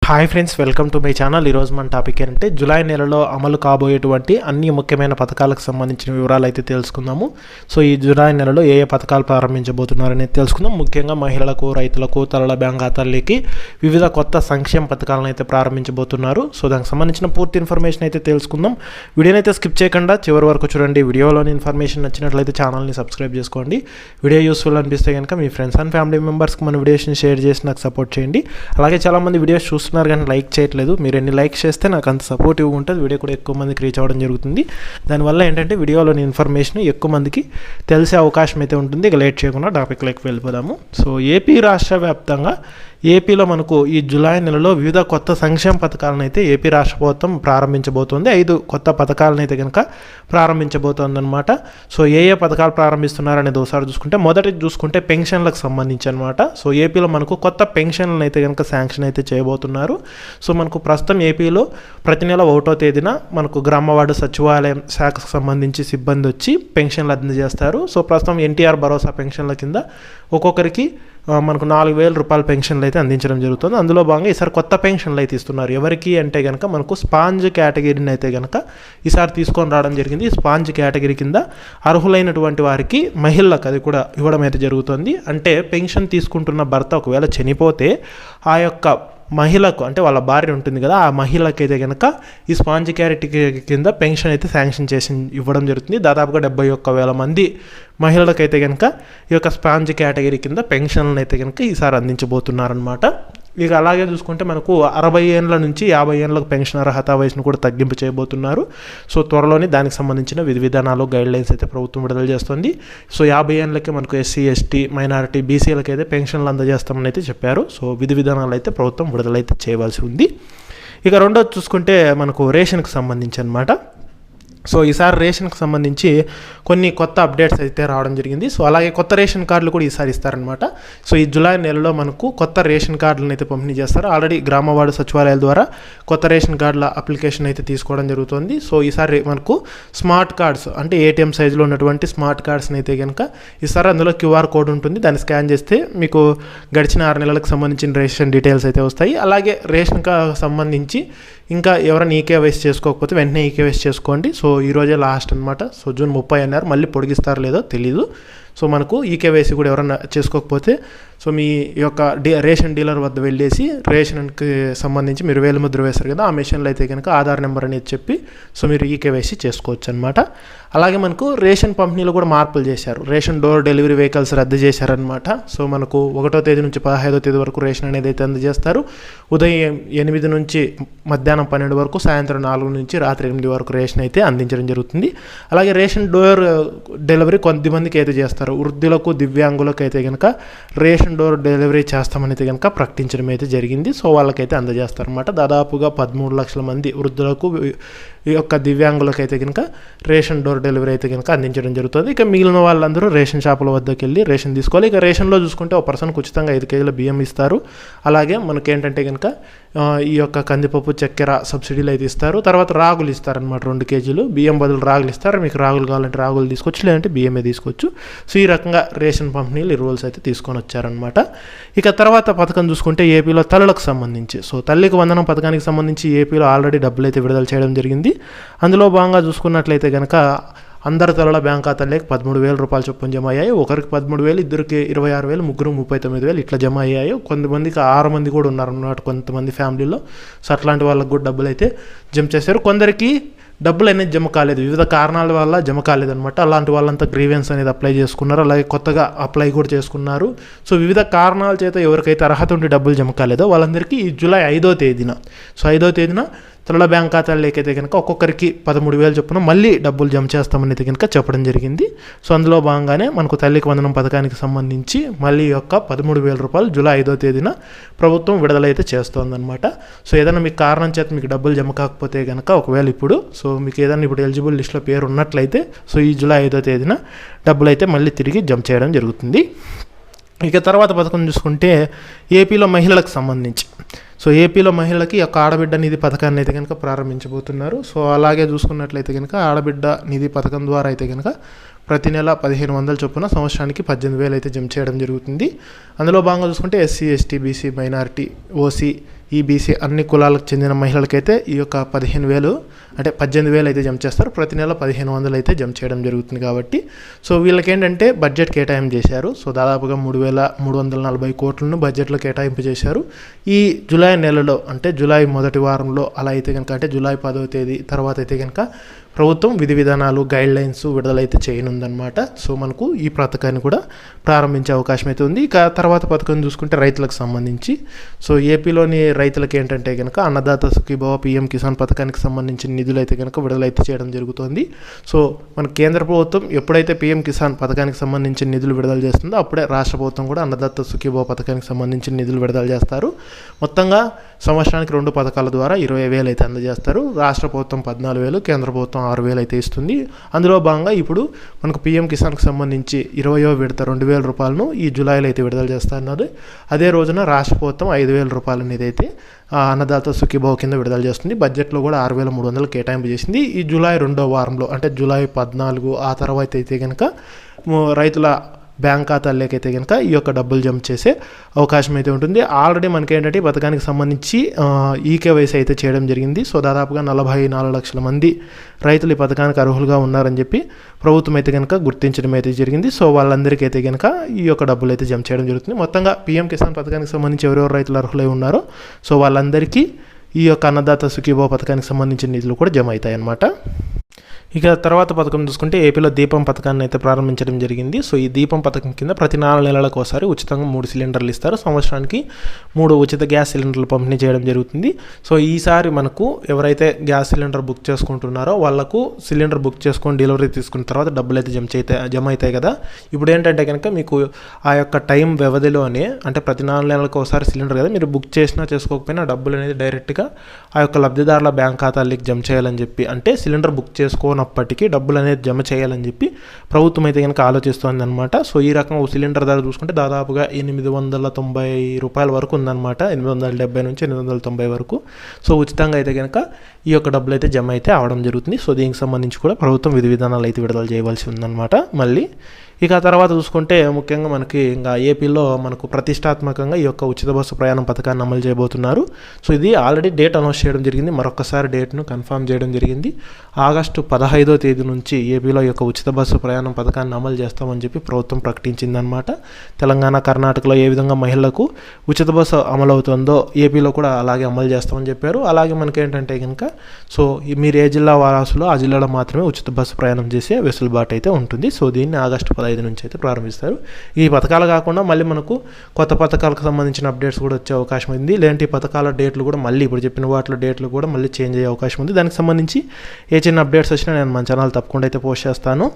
Hi friends, welcome to my channel. ఈరోజు మన topic ఏంటంటే జూలై నెలలో అమలు కాబోయేటువంటి అన్ని ముఖ్యమైన పథకాలకు సంబంధించిన వివరాలు అయితే తెలుసుకుందాము. సో ఈ జూలై నెలలో ఏ పథకాలు ప్రారంభించబోతున్నారనేది తెలుసుకుందాం. ముఖ్యంగా మహిళలకు, రైతులకు, తలల బ్యాంక్ ఖాతాలకి వివిధ కొత్త సంక్షేమ పథకాలను అయితే ప్రారంభించబోతున్నారు. సో దానికి సంబంధించిన పూర్తి ఇన్ఫర్మేషన్ అయితే తెలుసుకుందాం. వీడియోని అయితే స్కిప్ చేయకుండా చివరి వరకు చూడండి. వీడియోలోని ఇన్ఫర్మేషన్ నచ్చినట్లయితే ఛానల్ని సబ్స్క్రైబ్ చేసుకోండి. వీడియో యూస్ఫుల్ అనిపిస్తే కనుక మీ ఫ్రెండ్స్ అండ్ ఫ్యామిలీ మెంబర్స్కి మన వీడియోస్ని షేర్ చేసి నాకు సపోర్ట్ చేయండి. అలాగే చాలామంది వీడియోస్ చూస్తున్నారు కానీ లైక్ చేయట్లేదు. మీరు ఎన్ని లైక్స్ చేస్తే నాకు అంత సపోర్టివ్గా ఉంటుంది. వీడియో కూడా ఎక్కువ మందికి రీచ్ అవ్వడం జరుగుతుంది. దానివల్ల ఏంటంటే వీడియోలోని ఇన్ఫర్మేషన్ ఎక్కువ మందికి తెలిసే అవకాశం అయితే ఉంటుంది. ఇక లేట్ చేయకుండా టాపిక్లోకి వెళ్ళిపోదాము. సో ఏపీ రాష్ట్ర వ్యాప్తంగా ఏపీలో మనకు ఈ జూలై నెలలో వివిధ కొత్త సంక్షేమ పథకాలను అయితే ఏపీ రాష్ట్ర ప్రభుత్వం ప్రారంభించబోతోంది. 5 కొత్త పథకాలను అయితే కనుక ప్రారంభించబోతోంది అనమాట. సో ఏ పథకాలు ప్రారంభిస్తున్నారనేది ఒకసారి చూసుకుంటే, మొదటి చూసుకుంటే పెన్షన్లకు సంబంధించి అనమాట. సో ఏపీలో మనకు కొత్త పెన్షన్లను అయితే కనుక శాంక్షన్ అయితే చేయబోతున్నారు. సో మనకు ప్రస్తుతం ఏపీలో ప్రతి నెల 1వ తేదీన మనకు గ్రామవార్డు సచివాలయం శాఖకు సంబంధించి సిబ్బంది వచ్చి పెన్షన్లు అందజేస్తారు. సో ప్రస్తుతం ఎన్టీఆర్ భరోసా పెన్షన్ల కింద ఒక్కొక్కరికి మనకు 4,000 రూపాయల పెన్షన్లు అయితే అందించడం జరుగుతుంది. అందులో భాగంగా ఈసారి కొత్త పెన్షన్లు అయితే ఇస్తున్నారు. ఎవరికి అంటే కనుక మనకు స్పాంజ్ కేటగిరీని అయితే కనుక ఈసారి తీసుకొని రావడం జరిగింది. స్పాంజ్ కేటగిరీ కింద అర్హులైనటువంటి వారికి మహిళలకు అది కూడా ఇవ్వడం అయితే జరుగుతుంది. అంటే పెన్షన్ తీసుకుంటున్న భర్త ఒకవేళ చనిపోతే ఆ యొక్క మహిళకు, అంటే వాళ్ళ భార్య ఉంటుంది కదా, ఆ మహిళకైతే కనుక ఈ స్పాంజ్ కేటగిరీ కింద పెన్షన్ అయితే శాంక్షన్ చేసి ఇవ్వడం జరుగుతుంది. దాదాపుగా 71,000 మంది మహిళలకైతే కనుక ఈ యొక్క స్పాంజ్ కేటగిరీ కింద పెన్షన్లను అయితే కనుక ఈసారి అందించబోతున్నారనమాట. ఇక అలాగే చూసుకుంటే మనకు 60 ఏళ్ళ నుంచి 50 ఏళ్ళకు పెన్షన్ అర్హత వయసును కూడా తగ్గింపు చేయబోతున్నారు. సో త్వరలోనే దానికి సంబంధించిన విధి విధానాలు, గైడ్లైన్స్ అయితే ప్రభుత్వం విడుదల చేస్తుంది. సో 50 ఏళ్ళకి మనకు ఎస్సీ, ఎస్టీ, మైనారిటీ, బీసీలకి అయితే పెన్షన్లు అందజేస్తామని అయితే చెప్పారు. సో విధి విధానాలు అయితే ప్రభుత్వం విడుదలైతే చేయవలసి ఉంది. ఇక రెండోది చూసుకుంటే మనకు రేషన్కి సంబంధించి అనమాట. సో ఈసారి రేషన్కి సంబంధించి కొన్ని కొత్త అప్డేట్స్ అయితే రావడం జరిగింది. సో అలాగే కొత్త రేషన్ కార్డులు కూడా ఈసారి ఇస్తారనమాట. సో ఈ జూలై నెలలో మనకు కొత్త రేషన్ కార్డులను అయితే పంపిణీ చేస్తారు. ఆల్రెడీ గ్రామవార్డు సచివాలయాల ద్వారా కొత్త రేషన్ కార్డుల అప్లికేషన్ అయితే తీసుకోవడం జరుగుతుంది. సో ఈసారి మనకు స్మార్ట్ కార్డ్స్, అంటే ఏటీఎం సైజులో ఉన్నటువంటి స్మార్ట్ కార్డ్స్ని అయితే కనుక ఈసారి అందులో క్యూఆర్ కోడ్ ఉంటుంది. దాన్ని స్కాన్ చేస్తే మీకు గడిచిన 6 నెలలకు సంబంధించిన రేషన్ డీటెయిల్స్ అయితే వస్తాయి. అలాగే రేషన్కి సంబంధించి ఇంకా ఎవరైనా ఈకేవైసీ చేసుకోకపోతే వెంటనే ఈకేవైసీ చేసుకోండి. సో ఈరోజే లాస్ట్ అనమాట. సో జూన్ 30 అన్నారు. మళ్ళీ పొడిగిస్తారో లేదో తెలీదు. సో మనకు ఈకేవైసీ కూడా ఎవరైనా చేసుకోకపోతే సో మీ యొక్క రేషన్ డీలర్ వద్ద వెళ్ళేసి రేషన్కి సంబంధించి మీరు వేలిముద్ర వేశారు కదా, ఆ మెషిన్లో అయితే కనుక ఆధార్ నెంబర్ అనేది చెప్పి సో మీరు ఈకేవైసీ చేసుకోవచ్చు అనమాట. అలాగే మనకు రేషన్ పంపిణీలో కూడా మార్పులు చేశారు. రేషన్ డోర్ డెలివరీ వెహికల్స్ రద్దు చేశారనమాట. సో మనకు 1వ తేదీ నుంచి 15వ తేదీ వరకు రేషన్ అనేది అయితే అందజేస్తారు. ఉదయం 8 నుంచి మధ్యాహ్నం 12 వరకు, సాయంత్రం 4 నుంచి రాత్రి 8 వరకు రేషన్ అయితే అందించడం జరుగుతుంది. అలాగే రేషన్ డోర్ డెలివరీ కొంతమందికి అయితే చేస్తారు. వృద్ధులకు, దివ్యాంగులకు అయితే కనుక రేషన్ డోర్ డెలివరీ చేస్తామని అయితే కనుక ప్రకటించడం అయితే జరిగింది. సో వాళ్ళకైతే అందజేస్తారనమాట. దాదాపుగా 13 లక్షల మంది వృద్ధులకు, ఈ యొక్క దివ్యాంగులకు అయితే కనుక రేషన్ డోర్ డెలివరీ అయితే కనుక అందించడం జరుగుతుంది. ఇక మిగిలిన వాళ్ళందరూ రేషన్ షాపుల వద్దకు వెళ్ళి రేషన్ తీసుకోవాలి. ఇక రేషన్లో చూసుకుంటే ఒక పర్సన్కి ఉచితంగా 5 కేజీల బియ్యం ఇస్తారు. అలాగే మనకేంటంటే కనుక ఈ యొక్క కందిపప్పు, చక్కెర సబ్సిడీలు అయితే ఇస్తారు. తర్వాత రాగులు ఇస్తారనమాట. 2 కేజీలు బియ్యం బదులు రాగులు ఇస్తారు. మీకు రాగులు కావాలంటే రాగులు తీసుకోవచ్చు, లేదంటే బియ్యమే తీసుకోవచ్చు. సో ఈ రకంగా రేషన్ పంపిణీలు ఈ రూల్స్ అయితే తీసుకొని వచ్చారనమాట. ఇక తర్వాత పథకం చూసుకుంటే ఏపీలో తల్లులకు సంబంధించి, సో తల్లికి వందనం పథకానికి సంబంధించి ఏపీలో ఆల్రెడీ డబ్బులు అయితే విడుదల చేయడం జరిగింది. అందులో భాగంగా చూసుకున్నట్లయితే కనుక అందరు తల్లుల బ్యాంక్ ఖాతాలకు 13,000 రూపాయలు చొప్పున జమ అయ్యాయి. ఒకరికి 13,000, ఇద్దరికి 26,000, ముగ్గురు 39,000 ఇట్లా జమ అయ్యాయి. కొంతమందికి 6 మంది కూడా ఉన్నారన్నమాట కొంతమంది ఫ్యామిలీలో. సో అట్లాంటి వాళ్ళకు కూడా డబ్బులు అయితే జమ చేశారు. కొందరికి డబ్బులు అనేది జమ కాలేదు, వివిధ కారణాల వల్ల జమ కాలేదనమాట. అలాంటి వాళ్ళంతా గ్రీవెన్స్ అనేది అప్లై చేసుకున్నారు. అలాగే కొత్తగా అప్లై కూడా చేసుకున్నారు. సో వివిధ కారణాల చేత ఎవరికైతే అర్హత ఉండి డబ్బులు జమ కాలేదో వాళ్ళందరికీ ఈ జూలై 5వ తేదీన, సో 5వ తేదీన తల్లుల బ్యాంక్ ఖాతాలకైతే కనుక ఒక్కొక్కరికి 13,000 చొప్పున మళ్ళీ డబ్బులు జమ చేస్తామని అయితే కనుక చెప్పడం జరిగింది. సో అందులో భాగంగానే మనకు తల్లికి వందనం పథకానికి సంబంధించి మళ్ళీ యొక్క 13,000 రూపాయలు జూలై 5వ తేదీన ప్రభుత్వం విడుదలైతే చేస్తోందనమాట. సో ఏదైనా మీకు కారణం చేత మీకు డబ్బులు జమ కాకపోతే కనుక ఒకవేళ ఇప్పుడు సో మీకు ఏదైనా ఇప్పుడు ఎలిజిబుల్ లిస్ట్లో పేరు ఉన్నట్లయితే సో ఈ జూలై 5వ తేదీన డబ్బులు అయితే మళ్ళీ తిరిగి జమ చేయడం జరుగుతుంది. ఇక తర్వాత పథకం చూసుకుంటే ఏపీలో మహిళలకు సంబంధించి, సో ఏపీలో మహిళలకి యొక్క ఆడబిడ్డ నిధి పథకాన్ని అయితే కనుక ప్రారంభించబోతున్నారు. సో అలాగే చూసుకున్నట్లయితే కనుక ఆడబిడ్డ నిధి పథకం ద్వారా అయితే కనుక ప్రతి నెల 1,500 చొప్పున సంవత్సరానికి 18,000 అయితే జమ చేయడం జరుగుతుంది. అందులో భాగంగా చూసుకుంటే SC, ST, BC, minority, OC ఈ బీసీ అన్ని కులాలకు చెందిన మహిళలకైతే ఈ యొక్క 15,000 అంటే 18,000 అయితే జమ చేస్తారు. ప్రతి నెల 1,500 అయితే జమ చేయడం జరుగుతుంది. కాబట్టి సో వీళ్ళకి ఏంటంటే బడ్జెట్ కేటాయింపు చేశారు. సో దాదాపుగా 3,340 కోట్లను బడ్జెట్లో కేటాయింపు చేశారు. ఈ జూలై నెలలో అంటే జూలై మొదటి వారంలో అలా అయితే కనుక అంటే జూలై 10వ తేదీ తర్వాత అయితే కనుక ప్రభుత్వం విధి విధానాలు గైడ్లైన్స్ విడుదలైతే చేయనుందనమాట. సో మనకు ఈ పథకాన్ని కూడా ప్రారంభించే అవకాశం అయితే ఉంది. ఇక తర్వాత పథకం చూసుకుంటే రైతులకు సంబంధించి సో ఏపీలోని రైతులకు ఏంటంటే కనుక అన్నదాత సుఖీభవ పీఎం కిసాన్ పథకానికి సంబంధించిన నిధులు అయితే కనుక విడుదలైతే చేయడం జరుగుతుంది. సో మన కేంద్ర ప్రభుత్వం ఎప్పుడైతే పీఎం కిసాన్ పథకానికి సంబంధించిన నిధులు విడుదల చేస్తుందో అప్పుడే రాష్ట్ర ప్రభుత్వం కూడా అన్నదాత సుఖీభవ పథకానికి సంబంధించిన నిధులు విడుదల చేస్తారు. మొత్తంగా సంవత్సరానికి 2 పథకాల ద్వారా 20,000 అయితే అందజేస్తారు. రాష్ట్ర ప్రభుత్వం 14,000, కేంద్ర ప్రభుత్వం 6,000 అయితే ఇస్తుంది. అందులో భాగంగా ఇప్పుడు మనకు పీఎం కిసాన్కి సంబంధించి 20వ విడత 2,000 రూపాయలను ఈ జూలైలో అయితే విడుదల చేస్తున్నారు. అదే రోజున రాష్ట్ర ప్రభుత్వం 5,000 రూపాయలు అనేది అయితే అన్నదాత సుఖీభావ కింద విడుదల చేస్తుంది. బడ్జెట్లో కూడా 6,300 కేటాయింపు చేసింది. ఈ జూలై 2వ వారంలో అంటే జూలై 14 ఆ తర్వాత అయితే కనుక రైతుల బ్యాంక్ ఖాతాల్లోకైతే కనుక ఈ యొక్క డబ్బులు జమ చేసే అవకాశం అయితే ఉంటుంది. ఆల్రెడీ మనకి ఏంటంటే ఈ పథకానికి సంబంధించి ఈకేవైసీ అయితే చేయడం జరిగింది. సో దాదాపుగా 44 లక్షల మంది రైతులు ఈ పథకానికి అర్హులుగా ఉన్నారని చెప్పి ప్రభుత్వం అయితే కనుక గుర్తించడం అయితే జరిగింది. సో వాళ్ళందరికీ అయితే కనుక ఈ యొక్క డబ్బులు అయితే జమ చేయడం జరుగుతుంది. మొత్తంగా పీఎం కిసాన్ పథకానికి సంబంధించి ఎవరెవరు రైతులు అర్హులై ఉన్నారో సో వాళ్ళందరికీ ఈ యొక్క అన్నదాత సుఖీభావ పథకానికి సంబంధించిన నిధులు కూడా జమ అవుతాయి అన్నమాట. ఇక తర్వాత పథకం చూసుకుంటే ఏపీలో దీపం పథకాన్ని అయితే ప్రారంభించడం జరిగింది. సో ఈ దీపం పథకం కింద ప్రతి 4 నెలలకు ఒకసారి ఉచితంగా 3 సిలిండర్లు ఇస్తారు. సంవత్సరానికి 3 ఉచిత గ్యాస్ సిలిండర్లు పంపిణీ చేయడం జరుగుతుంది. సో ఈసారి మనకు ఎవరైతే గ్యాస్ సిలిండర్ బుక్ చేసుకుంటున్నారో వాళ్ళకు సిలిండర్ బుక్ చేసుకొని డెలివరీ తీసుకున్న తర్వాత డబ్బులు అయితే జమ అవుతాయి కదా. ఇప్పుడు ఏంటంటే కనుక మీకు ఆ యొక్క టైం వ్యవధిలోనే అంటే ప్రతి 4 నెలలకు ఒకసారి సిలిండర్ కదా మీరు బుక్ చేసినా చేసుకోకపోయినా డబ్బులు అనేది డైరెక్ట్గా ఆ యొక్క లబ్ధిదారుల బ్యాంక్ ఖాతాలకు జమ చేయాలని చెప్పి అంటే సిలిండర్ బుక్ చేసుకోనప్పటికీ డబ్బులు అనేది జమ చేయాలని చెప్పి ప్రభుత్వం అయితే కనుక ఆలోచిస్తుంది అనమాట. సో ఈ రకంగా సిలిండర్ ధర చూసుకుంటే దాదాపుగా 890 రూపాయల వరకు ఉందన్నమాట. 870 నుంచి 890 వరకు. సో ఉచితంగా అయితే కనుక ఈ యొక్క డబ్బులు అయితే జమ అయితే అవడం జరుగుతుంది. సో దీనికి సంబంధించి కూడా ప్రభుత్వం విధి విధానాలు అయితే విడుదల చేయవలసి ఉందన్నమాట. మళ్ళీ ఇక తర్వాత చూసుకుంటే ముఖ్యంగా మనకి ఇంకా ఏపీలో మనకు ప్రతిష్టాత్మకంగా ఈ యొక్క ఉచిత బస్సు ప్రయాణం పథకాన్ని అమలు చేయబోతున్నారు. సో ఇది ఆల్రెడీ డేట్ అనౌన్స్ చేయడం జరిగింది. మరొకసారి డేట్ను కన్ఫర్మ్ చేయడం జరిగింది. ఆగస్టు 15వ తేదీ నుంచి ఏపీలో ఈ యొక్క ఉచిత బస్సు ప్రయాణం పథకాన్ని అమలు చేస్తామని చెప్పి ప్రభుత్వం ప్రకటించిందనమాట. తెలంగాణ, కర్ణాటకలో ఏ విధంగా మహిళలకు ఉచిత బస్సు అమలు అవుతుందో ఏపీలో కూడా అలాగే అమలు చేస్తామని చెప్పారు. అలాగే మనకేంటంటే కనుక సో మీరు ఏ జిల్లా వారాసులో ఆ జిల్లాలో మాత్రమే ఉచిత బస్సు ప్రయాణం చేసే వెసులుబాటు అయితే ఉంటుంది. సో దీన్ని ఆగస్టు 15 నుంచి అయితే ప్రారంభిస్తారు. ఈ పథకాలు కాకుండా మళ్ళీ మనకు కొత్త పథకాలకు సంబంధించిన అప్డేట్స్ కూడా వచ్చే అవకాశం ఉంది. లేదంటే ఈ పథకాల డేట్లు కూడా మళ్ళీ ఇప్పుడు చెప్పిన వాటిలో డేట్లు కూడా మళ్ళీ చేంజ్ అయ్యే అవకాశం ఉంది. దానికి సంబంధించి ఏ చిన్న అప్డేట్స్ వచ్చినా నేను మన ఛానల్ తప్పకుండా అయితే పోస్ట్ చేస్తాను.